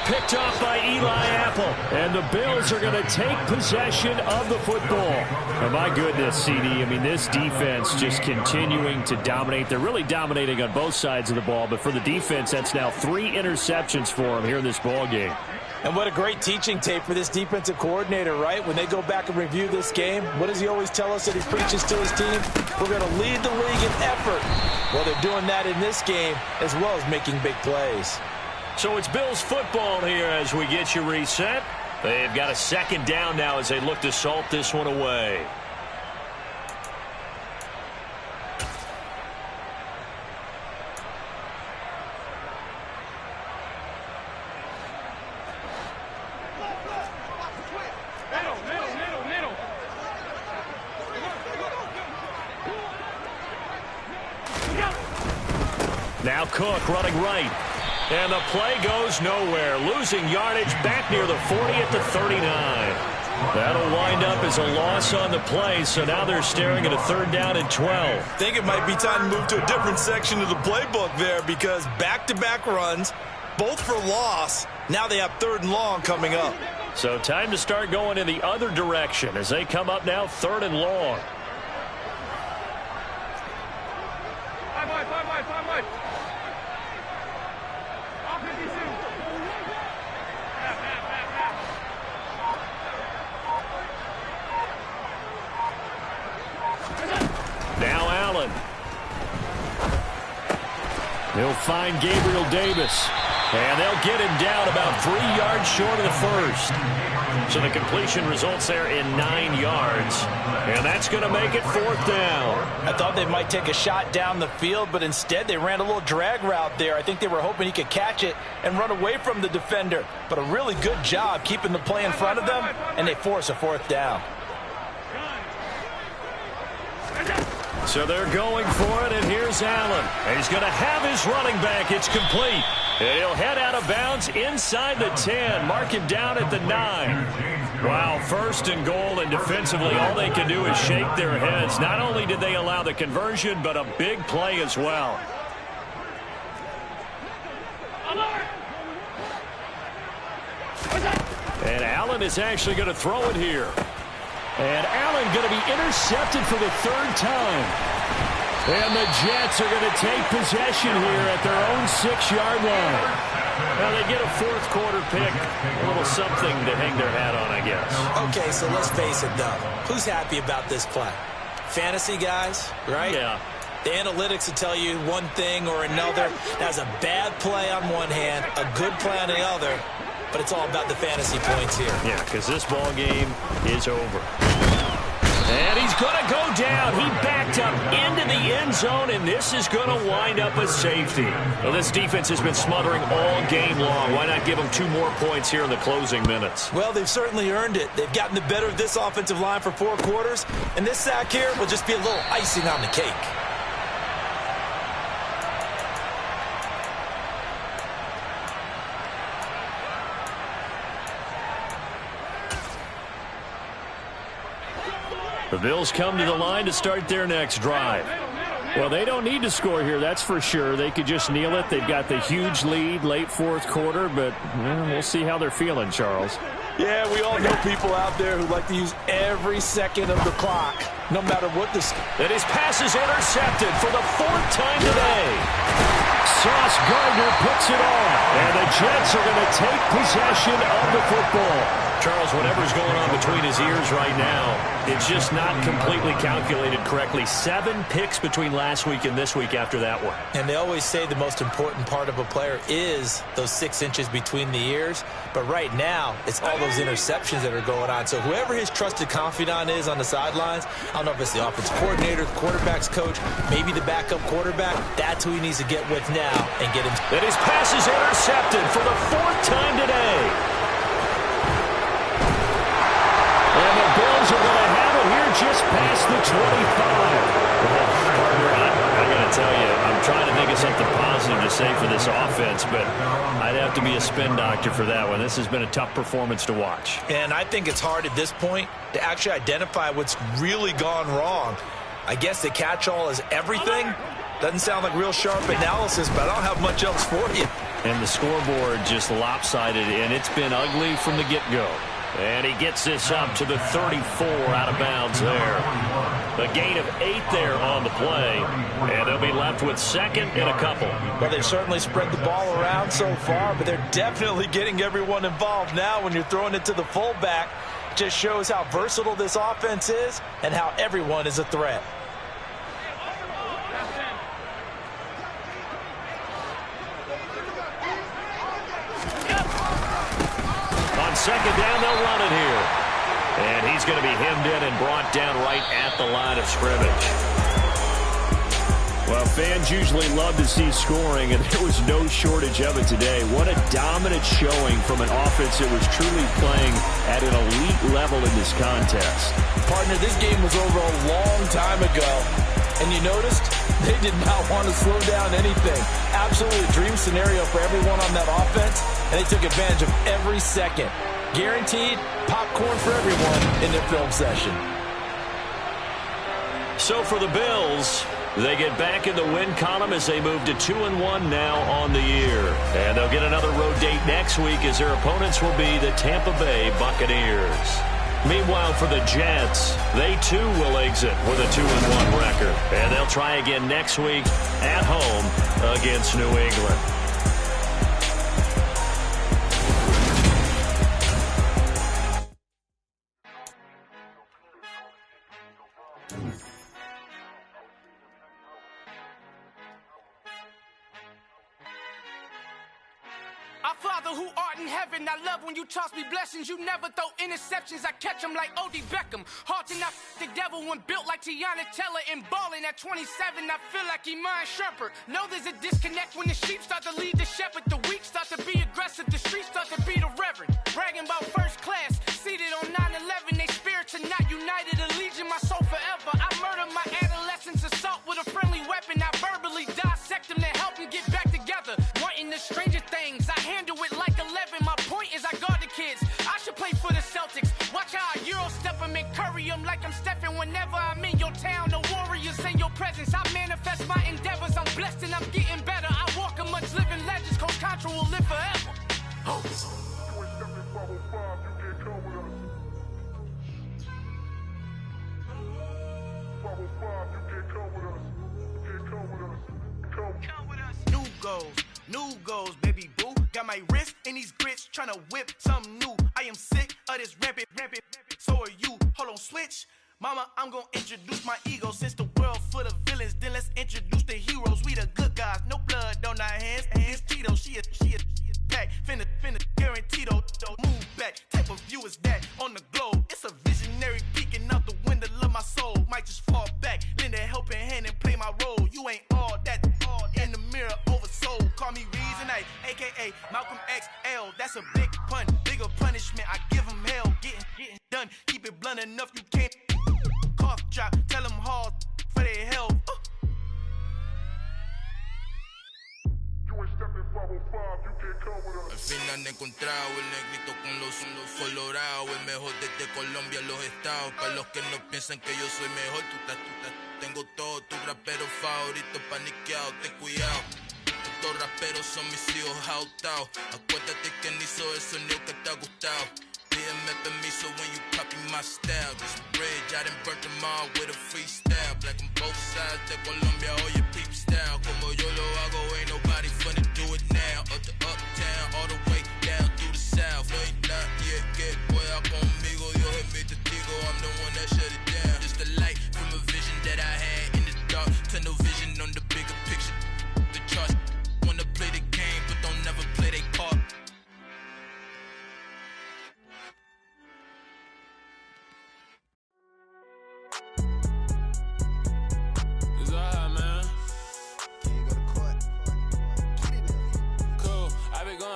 Picked off by Eli Apple. And the Bills are going to take possession of the football. And my goodness, CD, I mean, this defense just continuing to dominate. They're really dominating on both sides of the ball. But for the defense, that's now 3 interceptions for them here in this ball game. And what a great teaching tape for this defensive coordinator, right? When they go back and review this game, what does he always tell us that he preaches to his team? We're going to lead the league in effort. Well, they're doing that in this game as well as making big plays. So it's Bills football here as we get you reset. They've got a 2nd down now as they look to salt this one away. Now Cook running right. And the play goes nowhere. Losing yardage back near the 40 at the 39. That'll wind up as a loss on the play, so now they're staring at a 3rd down and 12. I think it might be time to move to a different section of the playbook there because back-to-back runs, both for loss. Now they have 3rd and long coming up. So time to start going in the other direction as they come up now 3rd and long. Now Allen. He'll find Gabriel Davis. And they'll get him down about 3 yards short of the 1st. So the completion results there in 9 yards. And that's going to make it 4th down. I thought they might take a shot down the field, but instead they ran a little drag route there. I think they were hoping he could catch it and run away from the defender. But a really good job keeping the play in front of them, and they force a 4th down. So they're going for it, and here's Allen. And he's going to have his running back. It's complete. And he'll head out of bounds inside the 10. Mark him down at the 9. Wow, 1st and goal, and defensively all they can do is shake their heads. Not only did they allow the conversion, but a big play as well. And Allen is actually going to throw it here. And Allen going to be intercepted for the 3rd time. And the Jets are going to take possession here at their own 6-yard line. Well, they get a fourth quarter pick, a little something to hang their hat on, I guess. Okay, so let's face it, though. Who's happy about this play? Fantasy guys, right? Yeah. The analytics will tell you one thing or another. That's a bad play on one hand, a good play on the other, but it's all about the fantasy points here. Yeah, because this ball game is over. And he's going to go down. He backed up into the end zone, and this is going to wind up a safety. Well, this defense has been smothering all game long. Why not give them 2 more points here in the closing minutes? Well, they've certainly earned it. They've gotten the better of this offensive line for 4 quarters, and this sack here will just be a little icing on the cake. The Bills come to the line to start their next drive. Well, they don't need to score here, that's for sure. They could just kneel it. They've got the huge lead late fourth quarter, but we'll see how they're feeling, Charles. Yeah, we all know people out there who like to use every second of the clock, no matter what the... And his pass is intercepted for the 4th time today. Sauce Gardner puts it on, and the Jets are going to take possession of the football. Charles, whatever's going on between his ears right now, it's just not completely calculated correctly. 7 picks between last week and this week after that one. And they always say the most important part of a player is those 6 inches between the ears. But right now, it's all those interceptions that are going on. So whoever his trusted confidant is on the sidelines, I don't know if it's the offensive coordinator, the quarterback's coach, maybe the backup quarterback, that's who he needs to get with now and get him. And his pass is intercepted for the 4th time today. And the Bills are going to have it here just past the 25. Partner, I got to tell you, I'm trying to think of something positive to say for this offense, but I'd have to be a spin doctor for that one. This has been a tough performance to watch. And I think it's hard at this point to actually identify what's really gone wrong. I guess the catch-all is everything. Doesn't sound like real sharp analysis, but I don't have much else for you. And the scoreboard just lopsided, and it's been ugly from the get-go. And he gets this up to the 34 out of bounds there. A gain of 8 there on the play. And they'll be left with 2nd and a couple. Well, they've certainly spread the ball around so far, but they're definitely getting everyone involved now when you're throwing it to the fullback. Just shows how versatile this offense is and how everyone is a threat. On 2nd down, they'll run it here. And he's going to be hemmed in and brought down right at the line of scrimmage. Well, fans usually love to see scoring, and there was no shortage of it today. What a dominant showing from an offense that was truly playing at an elite level in this contest. Partner, this game was over a long time ago, and you noticed they did not want to slow down anything. Absolutely a dream scenario for everyone on that offense, and they took advantage of every second. Guaranteed popcorn for everyone in their film session. So for the Bills, they get back in the win column as they move to 2-1 now on the year. And they'll get another road date next week as their opponents will be the Tampa Bay Buccaneers. Meanwhile, for the Jets, they too will exit with a 2-1 record. And they'll try again next week at home against New England. Our Father who art in heaven, I love when you toss me blessings. You never throw interceptions, I catch them like O.D. Beckham. Hard to not the devil when built like Tiana Teller and balling at 27. I feel like Iman Shumpert. Know there's a disconnect when the sheep start to lead the shepherd. The weak start to be aggressive, the streets start to be the reverend. Bragging about first class, seated on 9/11. They spirits are not united, a legion, my soul forever. I murder my adolescence, assault with a friendly weapon. I verbally dissect them to help them get back together. Wanting the stranger things, I handle it like 11. My point is I guard the kids. I should play for the Celtics. Watch how I Euro step them and curry them like I'm stepping whenever I'm in your town. The warriors in your presence. I manifest my endeavors. I'm blessed and I'm getting better. I walk amongst living legends. Coach Contra will live forever. New goals, New goals, baby boo. Got my wrist in these grits, tryna whip something new. I am sick of this rampant. So are you. Hold on, switch. Mama, I'm gonna introduce my ego. Since the world full of villains, then let's introduce the heroes. We the good guys, no blood on our hands. It's Tito, she a pack. Finna guarantee though. Move back, type of view is that on the globe. It's a visionary peeking out the window of my soul. Might just fall back, lend a helping hand and play my role. You ain't all that in the mirror oversold. Call me Reason, aka Malcolm XL. That's a big pun, bigger punishment. I give him hell, getting done. Keep it blunt enough, you can't cough drop. Tell them hard for their health. Al fin han encontrado el negrito con los colorados, el mejor desde Colombia, los estados. Para los que no piensan que yo soy mejor, tengo todo, tu rapero favorito paniqueado, ten cuidado. Estos raperos son mis hijos jautados. Acuérdate que ni hizo el sonido que te ha gustado. Pídeme permiso when you copy my style. This bridge, I done burnt them all with a freestyle. Black on both sides de Colombia, oye peep style. Como yo lo hago, ain't nobody finna do it now. Up to uptown, all the way down through the south. No ain't not yet, que pueda conmigo. Dios es mi testigo, I'm the one that shut it down. Just the light from a vision that I had in the dark. Tunnel vision on the bigger picture. The charts wanna play the game, but don't never play their part.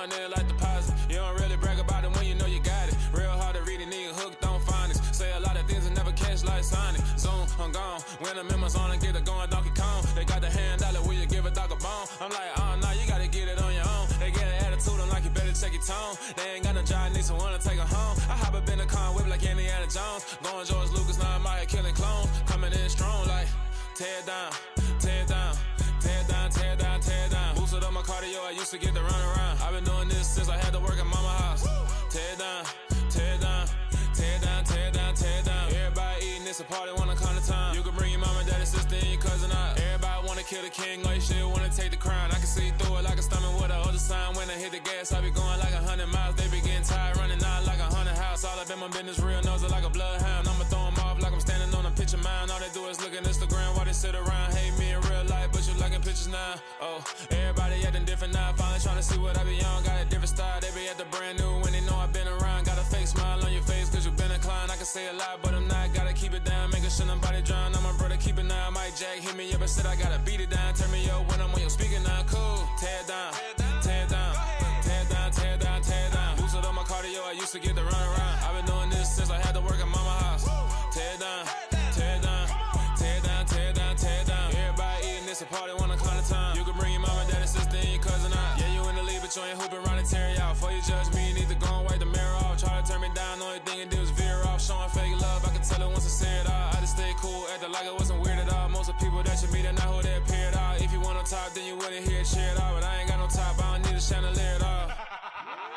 There like deposit. You don't really brag about it when you know you got it. Real hard to read a nigga hooked on phonics. Say a lot of things and never catch like Sonic. Zoom, I'm gone. When I'm in my zone and get it going Donkey Kong. They got the hand dollar, will you give a dog a bone? I'm like, oh no, you gotta get it on your own. They get an attitude, I'm like, you better check your tone. They ain't got no job, need someone to take her home. I hop up in a car, whip like Indiana Jones. Going George Lucas, now I'm out here killing clones. Coming in strong like, tear down, tear down. Tear down, tear down, tear down. Boosted up my cardio, I used to get to run around. I've been doing this since I had to work at mama house. Tear down, tear down, tear down, tear down, tear down. Everybody eating, it's a party, wanna come to time. You can bring your mama, daddy, sister, and your cousin out. Everybody wanna kill the king, or you shit wanna take the crown. I can see through it like a stomach with a other sign. When I hit the gas, I be going like 100 miles. They be getting tired, running out like 100 house. All up in my business, real nose like a bloodhound. I'ma throw them off like I'm standing on a picture mound. All they do is look at Instagram while they sit around. Hate me in real life, but you liking pictures now. Oh, everybody acting different now. Finally trying to see what I be on. Got a different style, they be at the brand new when they know I've been around. Got a fake smile on your face cause you been inclined. I can say a lot, but I'm not. Gotta keep it down, making sure nobody drown. I'm my brother, keep it now. Mike Jack hit me up and said I gotta beat it down. Turn me up when I'm on your speaker now. Cool, tear down, tear down, tear down, tear down, tear down. Boosted up my cardio, I used to get to run around. I've been doing this since I had to work at mama house. Tear down, tear down, tear down, tear down, tear down. Everybody eating, it's a party, wanna come to time. You can bring your mama, daddy, sister, and your cousin out. Yeah, you in the lead, but you ain't hooping around and tear you out. Before you judge me, you need to go and wipe the mirror off. Try to turn me down, only thing you did was veer off. Showing fake love, I can tell it once I say it all. I just stay cool, acting like it wasn't weird at all. Most of the people that you meet are not who they appear at all. If you want on top, then you wouldn't hear it cheer at all. But I ain't got no top, I don't need a chandelier at all.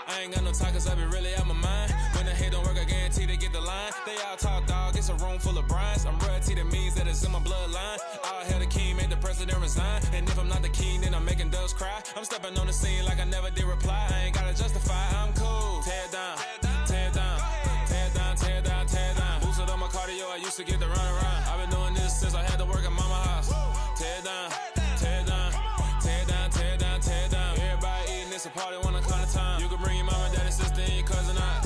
I ain't got no talk cause I be really out my mind. When the hate don't work, I guarantee they get the line. They all talk dog, it's a room full of brines. I'm royalty, that means that it's in my bloodline. All hail the king, made the president resign. And if I'm not the king, then I'm making doves cry. I'm stepping on the scene like I never did reply. I ain't gotta justify, I'm cool. Tear down, tear down, tear down, tear down, tear down. Boosted up my cardio, I used to get to run around. I've been doing this since I had to work at mama house. Tear down, tear down, tear down, tear down, tear down. Everybody eating, it's a party, wanna come to time. You can bring your mama, daddy, sister, and your cousin out.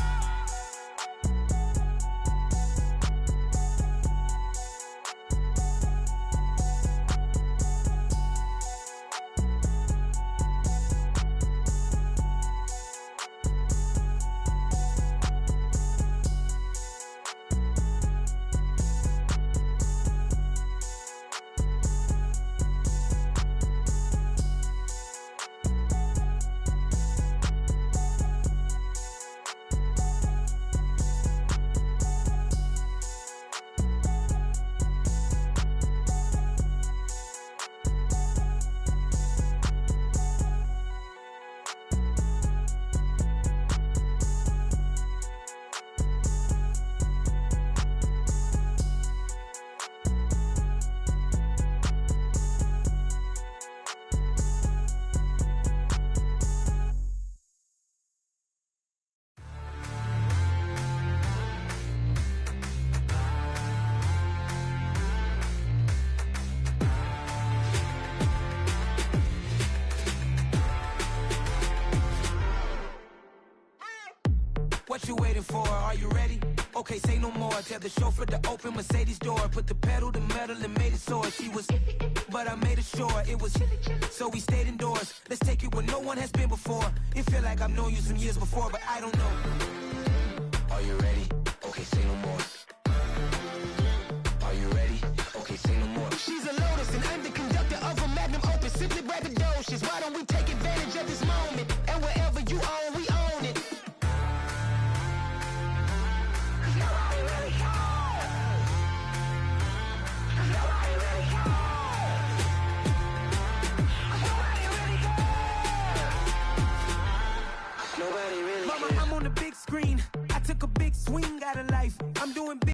you waiting for? Are you ready? Okay, say no more. Tell the chauffeur to open Mercedes door. Put the pedal to metal and made it soar. She was, but I made it sure it was. So we stayed indoors. Let's take it where no one has been before. It feel like I've known you some years before, but I don't know.